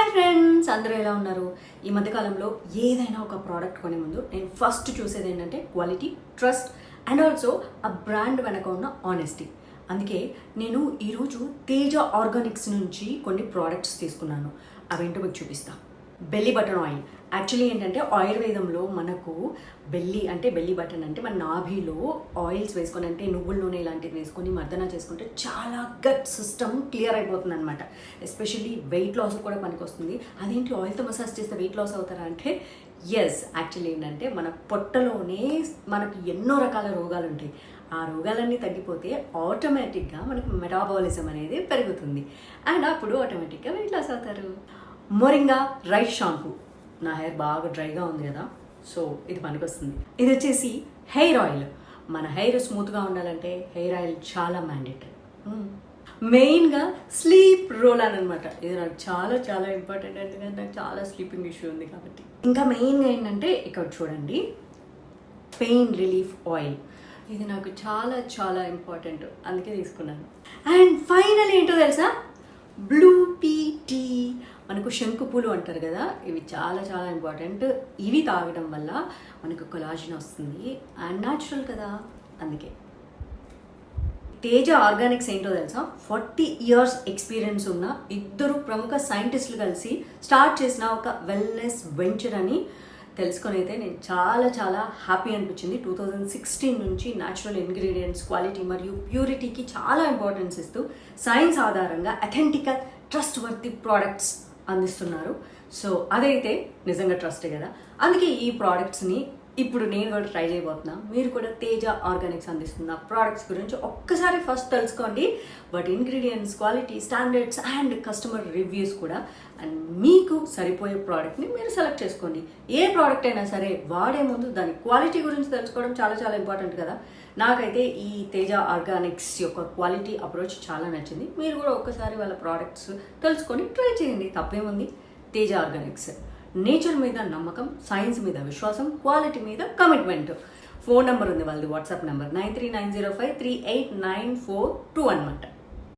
Hi friends, అందరూ ఎలా ఉన్నారు? ఈ మధ్యకాలంలో ఏదైనా ఒక ప్రోడక్ట్ కొనే ముందు నేను ఫస్ట్ చూసేది ఏంటంటే క్వాలిటీ, ట్రస్ట్ అండ్ ఆల్సో ఆ బ్రాండ్ వెనక ఉన్న ఆనెస్టీ. అందుకే నేను ఈరోజు తేజ ఆర్గానిక్స్ నుంచి కొన్ని ప్రోడక్ట్స్ తీసుకున్నాను. అవేంటో మీకు చూపిస్తాను. Belly button oil. యాక్చువల్లీ ఏంటంటే ఆయుర్వేదంలో మనకు బెల్లీ బటన్ అంటే మన నాభిలో ఆయిల్స్ వేసుకొని, అంటే నువ్వుల నూనె ఇలాంటివి వేసుకొని మర్దన చేసుకుంటే చాలా గట్ సిస్టమ్ క్లియర్ అయిపోతుంది అనమాట. ఎస్పెషల్లీ వెయిట్ లాస్ కూడా పనికి వస్తుంది. అదేంటి ఆయిల్తో మసాజ్ చేస్తే వెయిట్ లాస్ అవుతారా అంటే ఎస్, యాక్చువల్లీ ఏంటంటే మన పొట్టలోనే మనకి ఎన్నో రకాల రోగాలు ఉంటాయి. ఆ రోగాలన్నీ తగ్గిపోతే ఆటోమేటిక్గా మనకి మెటాబాలిజం అనేది పెరుగుతుంది అండ్ అప్పుడు ఆటోమేటిక్గా వెయిట్ లాస్ అవుతారు. Moringa rice shampoo. నా హెయిర్ బాగా డ్రైగా ఉంది కదా, సో ఇది పనికొస్తుంది. ఇది వచ్చేసి హెయిర్ ఆయిల్. మన హెయిర్ స్మూత్గా ఉండాలంటే హెయిర్ ఆయిల్ చాలా మ్యాండేటరీ. మెయిన్గా స్లీప్ రోల్ అని అనమాట. ఇది నాకు చాలా చాలా ఇంపార్టెంట్, ఎందుకంటే నాకు చాలా స్లీపింగ్ ఇష్యూ ఉంది కాబట్టి. ఇంకా మెయిన్గా ఏంటంటే ఇక్కడ చూడండి, పెయిన్ రిలీఫ్ ఆయిల్. ఇది నాకు చాలా చాలా ఇంపార్టెంట్, అందుకే తీసుకున్నాను. అండ్ ఫైనల్ ఏంటో తెలుసా, బ్లూ టీ. మనకు శంకు పూలు అంటారు కదా, ఇవి చాలా చాలా ఇంపార్టెంట్. ఇవి తాగడం వల్ల మనకు కొలాజిన్ వస్తుంది అండ్ న్యాచురల్ కదా, అందుకే. తేజ ఆర్గానిక్స్ ఏంటో తెలుసా, 40 years ఎక్స్పీరియన్స్ ఉన్న ఇద్దరు ప్రముఖ సైంటిస్టులు కలిసి స్టార్ట్ చేసిన ఒక వెల్నెస్ వెంచర్ అని తెలుసుకొని అయితే నేను చాలా చాలా హ్యాపీ అనిపించింది. 2016 నుంచి న్యాచురల్ ఇంగ్రీడియంట్స్, క్వాలిటీ మరియు ప్యూరిటీకి చాలా ఇంపార్టెన్స్ ఇస్తూ సైన్స్ ఆధారంగా అథెంటికల్ ట్రస్ట్ వర్తి ప్రోడక్ట్స్ అందిస్తున్నారు. సో అదైతే నిజంగా ట్రస్టే కదా. అందుకే ఈ ప్రోడక్ట్స్ని ఇప్పుడు నేను కూడా ట్రై చేయబోతున్నా. మీరు కూడా తేజ ఆర్గానిక్స్ అందిస్తున్న ప్రోడక్ట్స్ గురించి ఒక్కసారి ఫస్ట్ తెలుసుకోండి. వాటి ingredients, quality, standards and customer reviews కూడా. అండ్ మీకు సరిపోయే ప్రోడక్ట్ని మీరు సెలెక్ట్ చేసుకోండి. ఏ ప్రోడక్ట్ అయినా సరే వాడే ముందు దాని క్వాలిటీ గురించి తెలుసుకోవడం చాలా చాలా ఇంపార్టెంట్ కదా. నాకైతే ఈ తేజ ఆర్గానిక్స్ యొక్క క్వాలిటీ అప్రోచ్ చాలా నచ్చింది. మీరు కూడా ఒక్కసారి వాళ్ళ ప్రోడక్ట్స్ తెలుసుకొని ట్రై చేయండి, తప్పేముంది. తేజ ఆర్గానిక్స్ నేచర్ మీద నమ్మకం, సైన్స్ మీద విశ్వాసం, క్వాలిటీ మీద కమిట్మెంట్. ఫోన్ నెంబర్ ఉంది వాళ్ళది, వాట్సాప్ నెంబర్ 9390538942 అనమాట.